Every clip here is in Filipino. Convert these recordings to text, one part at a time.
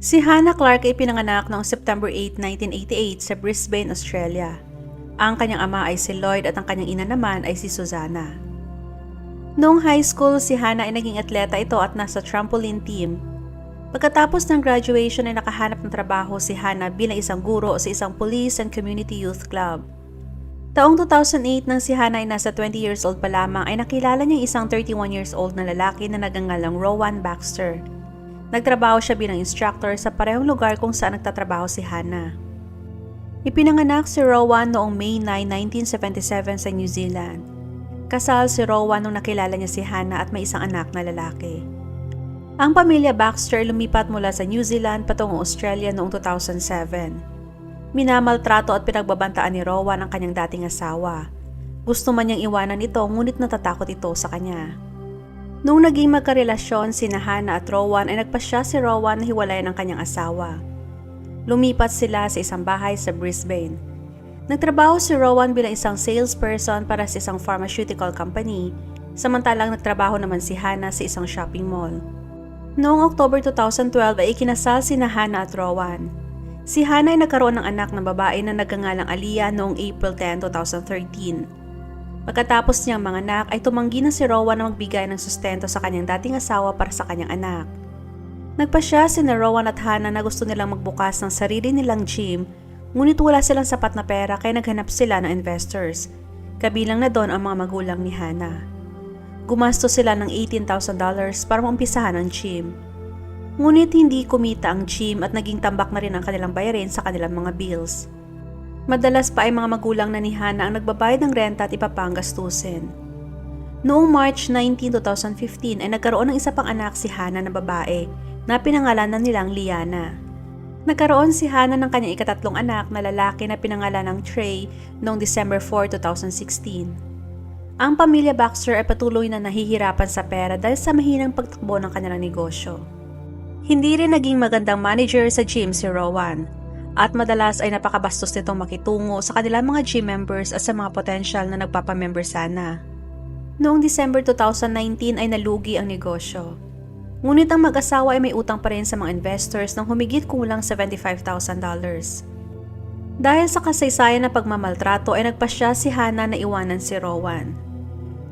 Si Hannah Clark ay pinanganak noong September 8, 1988 sa Brisbane, Australia. Ang kanyang ama ay si Lloyd at ang kanyang ina naman ay si Susanna. Noong high school, si Hannah ay naging atleta ito at nasa trampoline team. Pagkatapos ng graduation ay nakahanap ng trabaho si Hannah bilang isang guro sa isang police and community youth club. Taong 2008 nang si Hannah ay nasa 20 years old pa lamang ay nakilala niya isang 31 years old na lalaki na nagngangalang Rowan Baxter. Nagtrabaho siya bilang instructor sa parehong lugar kung saan nagtatrabaho si Hannah. Ipinanganak si Rowan noong May 9, 1977 sa New Zealand. Kasal si Rowan nung nakilala niya si Hannah at may isang anak na lalaki. Ang pamilya Baxter lumipat mula sa New Zealand patungong Australia noong 2007. Minamaltrato at pinagbabantaan ni Rowan ang kanyang dating asawa. Gusto man niyang iwanan ito ngunit natatakot ito sa kanya. Noong naging magkarelasyon sina Hannah at Rowan ay nagpasya si Rowan na hiwalayan ang kanyang asawa. Lumipat sila sa isang bahay sa Brisbane. Nagtrabaho si Rowan bilang isang salesperson para sa isang pharmaceutical company, samantalang nagtrabaho naman si Hannah sa isang shopping mall. Noong October 2012 ay ikinasal sina Hannah at Rowan. Si Hannah ay nagkaroon ng anak na babae na nagngangalang Aliyah noong April 10, 2013. Pagkatapos niyang manganak ay tumanggi na si Rowan na magbigay ng sustento sa kanyang dating asawa para sa kanyang anak. Nagpasya sina Rowan at Hannah na gusto nilang magbukas ng sarili nilang gym, ngunit wala silang sapat na pera kaya naghanap sila ng investors. Kabilang na doon ang mga magulang ni Hannah. Gumastos sila ng $18,000 para maumpisahan ang gym. Ngunit hindi kumita ang gym at naging tambak na rin ang kanilang bayarin sa kanilang mga bills. Madalas pa ay mga magulang na ni Hannah ang nagbabayad ng renta at iba pang gastusin. Noong March 19, 2015 ay nagkaroon ng isa pang anak si Hannah na babae na pinangalanan nilang Liana. Nagkaroon si Hannah ng kanyang ikatatlong anak na lalaki na pinangalan ng Trey noong December 4, 2016. Ang pamilya Baxter ay patuloy na nahihirapan sa pera dahil sa mahinang pagtakbo ng kanilang negosyo. Hindi rin naging magandang manager sa gym si Rowan. At madalas ay napakabastos nitong makitungo sa kanilang mga gym members at sa mga potensyal na nagpapamember sana. Noong December 2019 ay nalugi ang negosyo. Ngunit ang mag-asawa ay may utang pa rin sa mga investors ng humigit kulang $75,000. Dahil sa kasaysayan na pagmamaltrato ay nagpasya si Hannah na iwanan si Rowan.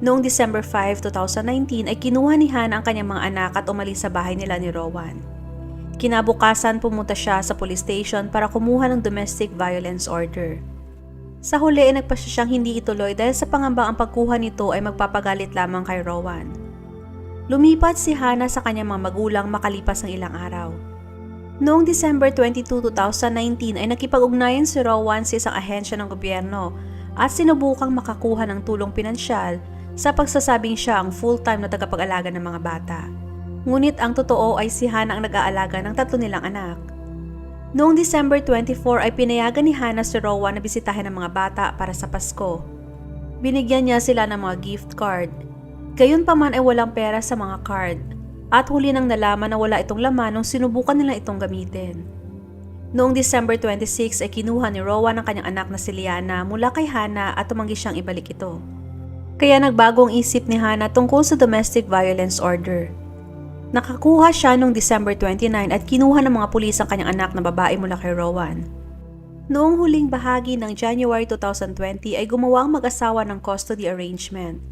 Noong December 5, 2019 ay kinuha ni Hannah ang kanyang mga anak at umalis sa bahay nila ni Rowan. Kinabukasan pumunta siya sa police station para kumuha ng domestic violence order. Sa huli ay nagpasya siyang hindi ituloy dahil sa pangamba ang pagkuha nito ay magpapagalit lamang kay Rowan. Lumipat si Hannah sa kanyang mga magulang makalipas ng ilang araw. Noong December 22, 2019 ay nakipag-ugnayan si Rowan sa isang ahensya ng gobyerno at sinubukang makakuha ng tulong pinansyal sa pagsasabing siya ang full-time na tagapag-alaga ng mga bata. Ngunit ang totoo ay si Hannah ang nag-aalaga ng tatlo nilang anak. Noong December 24 ay pinayagan ni Hannah si Rowan na bisitahin ang mga bata para sa Pasko. Binigyan niya sila ng mga gift card. Gayunpaman ay walang pera sa mga card. At huli nang nalaman na wala itong laman nung sinubukan nila itong gamitin. Noong December 26 ay kinuha ni Rowan ang kanyang anak na si Liana mula kay Hannah at tumanggi siyang ibalik ito. Kaya nagbago ang isip ni Hannah tungkol sa domestic violence order. Nakakuha siya noong December 29 at kinuha ng mga pulis ang kanyang anak na babae mula kay Rowan. Noong huling bahagi ng January 2020 ay gumawa ang mag-asawa ng custody arrangement.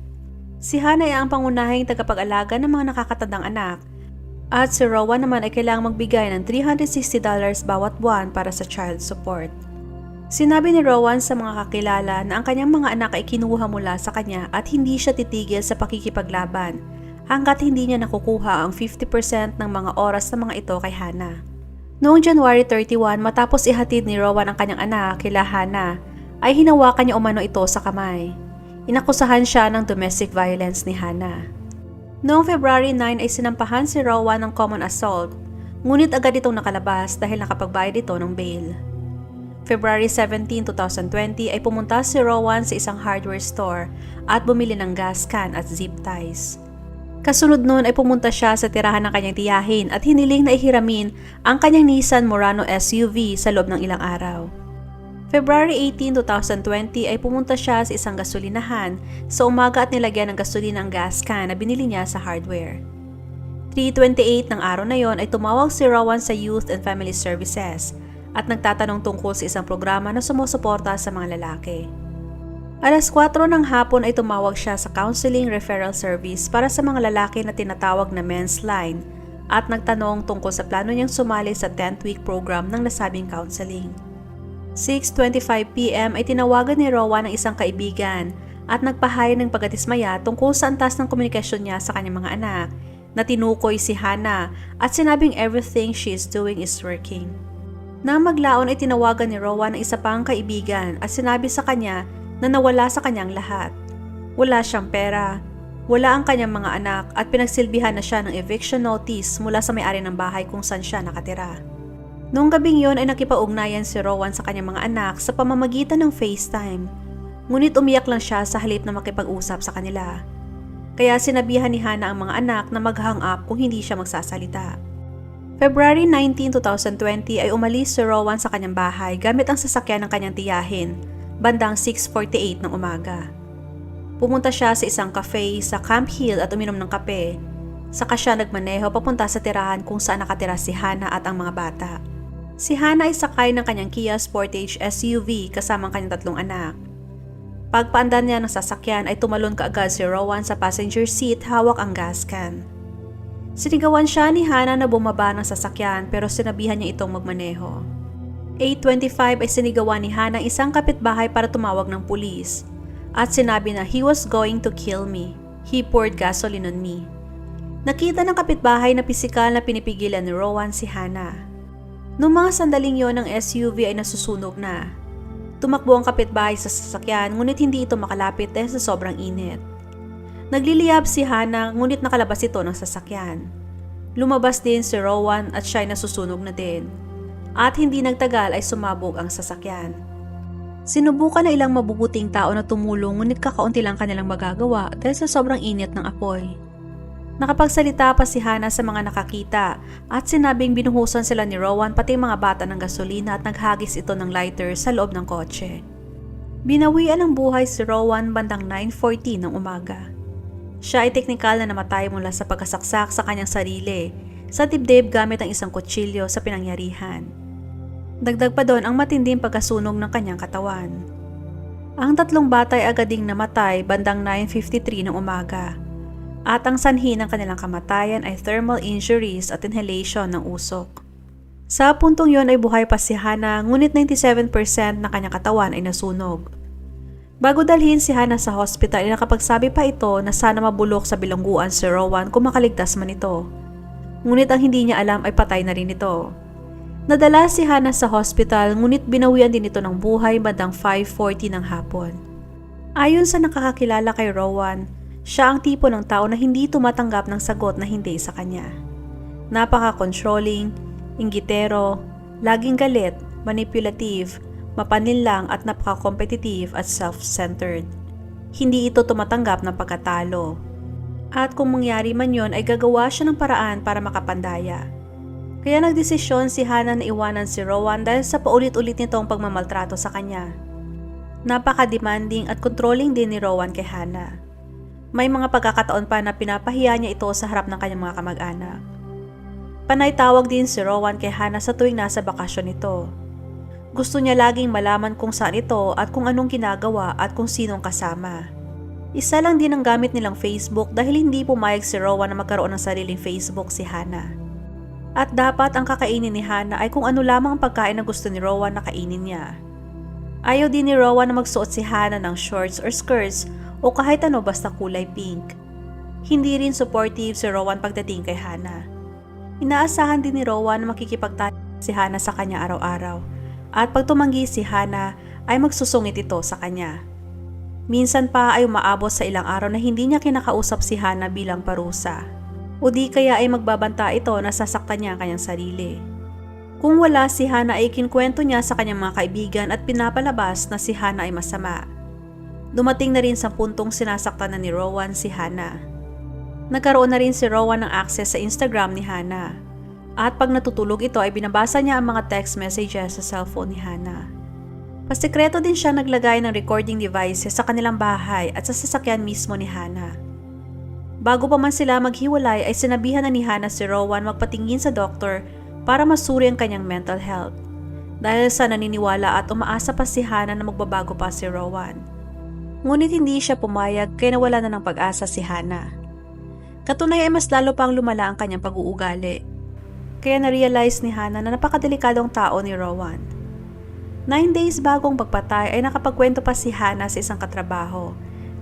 Si Hannah ay ang pangunahing tagapag-alaga ng mga nakakatandang anak at si Rowan naman ay kailangang magbigay ng $360 bawat buwan para sa child support. Sinabi ni Rowan sa mga kakilala na ang kanyang mga anak ay kinuha mula sa kanya at hindi siya titigil sa pakikipaglaban hanggat hindi niya nakukuha ang 50% ng mga oras ng mga ito kay Hannah. Noong January 31 matapos ihatid ni Rowan ang kanyang anak kila Hannah ay hinawakan niya umano ito sa kamay. Inakusahan siya ng domestic violence ni Hannah. Noong February 9 ay sinampahan si Rowan ng common assault, ngunit agad itong nakalabas dahil nakapagbayad ito ng bail. February 17, 2020 ay pumunta si Rowan sa isang hardware store at bumili ng gas can at zip ties. Kasunod nun ay pumunta siya sa tirahan ng kanyang tiyahin at hiniling na ihiramin ang kanyang Nissan Murano SUV sa loob ng ilang araw. February 18, 2020 ay pumunta siya sa isang gasolinahan sa umaga at nilagyan ng gasolina ang gas can na binili niya sa hardware. 3:28 ng araw na yon ay tumawag si Rowan sa Youth and Family Services at nagtatanong tungkol sa isang programa na sumusuporta sa mga lalaki. Alas 4 ng hapon ay tumawag siya sa Counseling Referral Service para sa mga lalaki na tinatawag na Men's Line at nagtanong tungkol sa plano niyang sumali sa 10th week program ng nasabing counseling. 6:25 p.m. ay tinawagan ni Rowan ng isang kaibigan at nagpahayag ng pagkatismaya tungkol sa antas ng komunikasyon niya sa kanyang mga anak na tinukoy si Hannah at sinabing everything she is doing is working. Nang maglaon ay tinawagan ni Rowan ng isa pang kaibigan at sinabi sa kanya na nawala sa kanyang lahat. Wala siyang pera, wala ang kanyang mga anak at pinagsilbihan na siya ng eviction notice mula sa may-ari ng bahay kung saan siya nakatira. Noong gabing yon ay nakipag-ugnayan si Rowan sa kanyang mga anak sa pamamagitan ng FaceTime. Ngunit umiyak lang siya sa halip na makipag-usap sa kanila. Kaya sinabihan ni Hannah ang mga anak na mag-hang up kung hindi siya magsasalita. February 19, 2020 ay umalis si Rowan sa kanyang bahay gamit ang sasakyan ng kanyang tiyahin, bandang 6:48 ng umaga. Pumunta siya sa isang cafe sa Camp Hill at uminom ng kape. Saka siya nagmaneho papunta sa tirahan kung saan nakatira si Hannah at ang mga bata. Si Hannah ay sakay ng kanyang Kia Sportage SUV kasama ang kanyang 3 anak. Pagpaandar niya ng sasakyan ay tumalon kaagad si Rowan sa passenger seat hawak ang gas can. Sinigawan siya ni Hannah na bumaba ng sasakyan pero sinabihan niya itong magmaneho. 8:25 ay sinigawan ni Hannah isang kapitbahay para tumawag ng pulis at sinabi na he was going to kill me. He poured gasoline on me. Nakita ng kapitbahay na pisikal na pinipigilan ni Rowan si Hannah. Noong mga sandaling yon ang SUV ay nasusunog na. Tumakbo ang kapitbahay sa sasakyan ngunit hindi ito makalapit dahil sa sobrang init. Nagliliyab si Hannah ngunit nakalabas ito ng sasakyan. Lumabas din si Rowan at siya ay nasusunog na din. At hindi nagtagal ay sumabog ang sasakyan. Sinubukan na ilang mabubuting tao na tumulong ngunit kakaunti lang kanilang magagawa dahil sa sobrang init ng apoy. Nakapagsalita pa si Hannah sa mga nakakita at sinabing binuhusan sila ni Rowan pati mga bata ng gasolina at naghagis ito ng lighter sa loob ng kotse. Binawian ng buhay si Rowan bandang 9:40 ng umaga. Siya ay teknikal na namatay mula sa pagkasaksak sa kanyang sarili sa dibdib gamit ang isang kutsilyo sa pinangyarihan. Dagdag pa doon ang matinding pagkasunog ng kanyang katawan. Ang 3 bata ay agad ding namatay bandang 9:53 ng umaga. At ang sanhi ng kanilang kamatayan ay thermal injuries at inhalation ng usok. Sa puntong yon ay buhay pa si Hannah ngunit 97% ng kanyang katawan ay nasunog. Bago dalhin si Hannah sa hospital ay nakapagsabi pa ito na sana mabulok sa bilangguan si Rowan kung makaligtas man ito. Ngunit ang hindi niya alam ay patay na rin ito. Nadala si Hannah sa hospital ngunit binawian din ito ng buhay bandang 5:40 ng hapon. Ayon sa nakakakilala kay Rowan, siya ang tipo ng tao na hindi tumatanggap ng sagot na hindi sa kanya. Napaka-controlling, inggitero, laging galit, manipulative, mapaninlang at napaka-competitive at self-centered. Hindi ito tumatanggap ng pagkatalo. At kung mangyari man yon ay gagawa siya ng paraan para makapandaya. Kaya nagdesisyon si Hannah na iwanan si Rowan dahil sa paulit-ulit nitong pagmamaltrato sa kanya. Napaka-demanding at controlling din ni Rowan kay Hannah. May mga pagkakataon pa na pinapahiya niya ito sa harap ng kanyang mga kamag-anak. Panay tawag din si Rowan kay Hannah sa tuwing nasa bakasyon ito. Gusto niya laging malaman kung saan ito at kung anong ginagawa at kung sinong kasama. Isa lang din ang gamit nilang Facebook dahil hindi pumayag si Rowan na magkaroon ng sariling Facebook si Hannah. At dapat ang kakainin ni Hannah ay kung ano lamang ang pagkain na gusto ni Rowan na kainin niya. Ayaw din ni Rowan na magsuot si Hannah ng shorts or skirts o kahit ano basta kulay pink. Hindi rin supportive si Rowan pagdating kay Hannah. Inaasahan din ni Rowan na makikipagtalo si Hannah sa kanya araw-araw at pag tumanggi si Hannah ay magsusungit ito sa kanya. Minsan pa ay umaabot sa ilang araw na hindi niya kinakausap si Hannah bilang parusa o di kaya ay magbabanta ito na sasaktan niya ang kanyang sarili. Kung wala si Hannah ay kinkwento niya sa kanyang mga kaibigan at pinapalabas na si Hannah ay masama. Dumating na rin sa puntong sinasaktan na ni Rowan si Hannah. Nagkaroon na rin si Rowan ng access sa Instagram ni Hannah. At pag natutulog ito ay binabasa niya ang mga text messages sa cellphone ni Hannah. Pasikreto din siya naglagay ng recording devices sa kanilang bahay at sa sasakyan mismo ni Hannah. Bago pa man sila maghiwalay ay sinabihan na ni Hana si Rowan magpatingin sa doktor para masuri ang kanyang mental health. Dahil sa naniniwala at umaasa pa si Hana na magbabago pa si Rowan. Ngunit hindi siya pumayag kaya nawala na ng pag-asa si Hana. Katunay ay mas lalo pang lumala ang kanyang pag-uugali. Kaya na-realize ni Hana na napakadelikadong tao ni Rowan. 9 days bagong pagpatay ay nakapagkwento pa si Hana sa isang katrabaho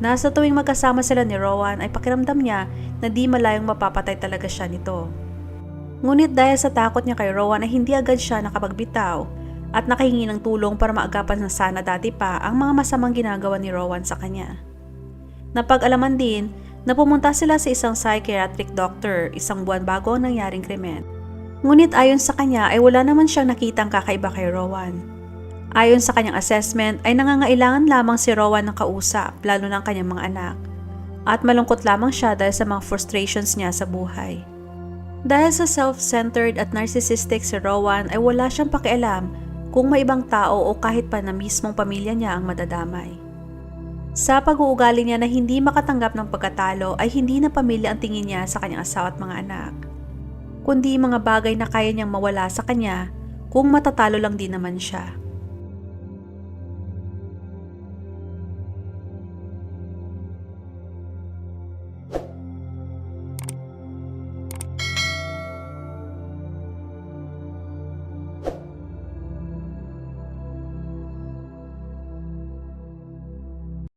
na sa tuwing magkasama sila ni Rowan ay pakiramdam niya na di malayong mapapatay talaga siya nito. Ngunit dahil sa takot niya kay Rowan ay hindi agad siya nakapagbitaw at nakahingi ng tulong para maagapan na sana dati pa ang mga masamang ginagawa ni Rowan sa kanya. Napag-alaman din na pumunta sila sa isang psychiatric doctor isang buwan bago ang nangyaring krimen. Ngunit ayon sa kanya ay wala naman siyang nakitang kakaiba kay Rowan. Ayon sa kanyang assessment ay nangangailangan lamang si Rowan ng kausap lalo ng kanyang mga anak at malungkot lamang siya dahil sa mga frustrations niya sa buhay. Dahil sa self-centered at narcissistic si Rowan ay wala siyang pakialam kung may ibang tao o kahit pa na mismong pamilya niya ang madadamay. Sa pag-uugali niya na hindi makatanggap ng pagkatalo ay hindi na pamilya ang tingin niya sa kanyang asawa at mga anak, kundi mga bagay na kaya niyang mawala sa kanya kung matatalo lang din naman siya.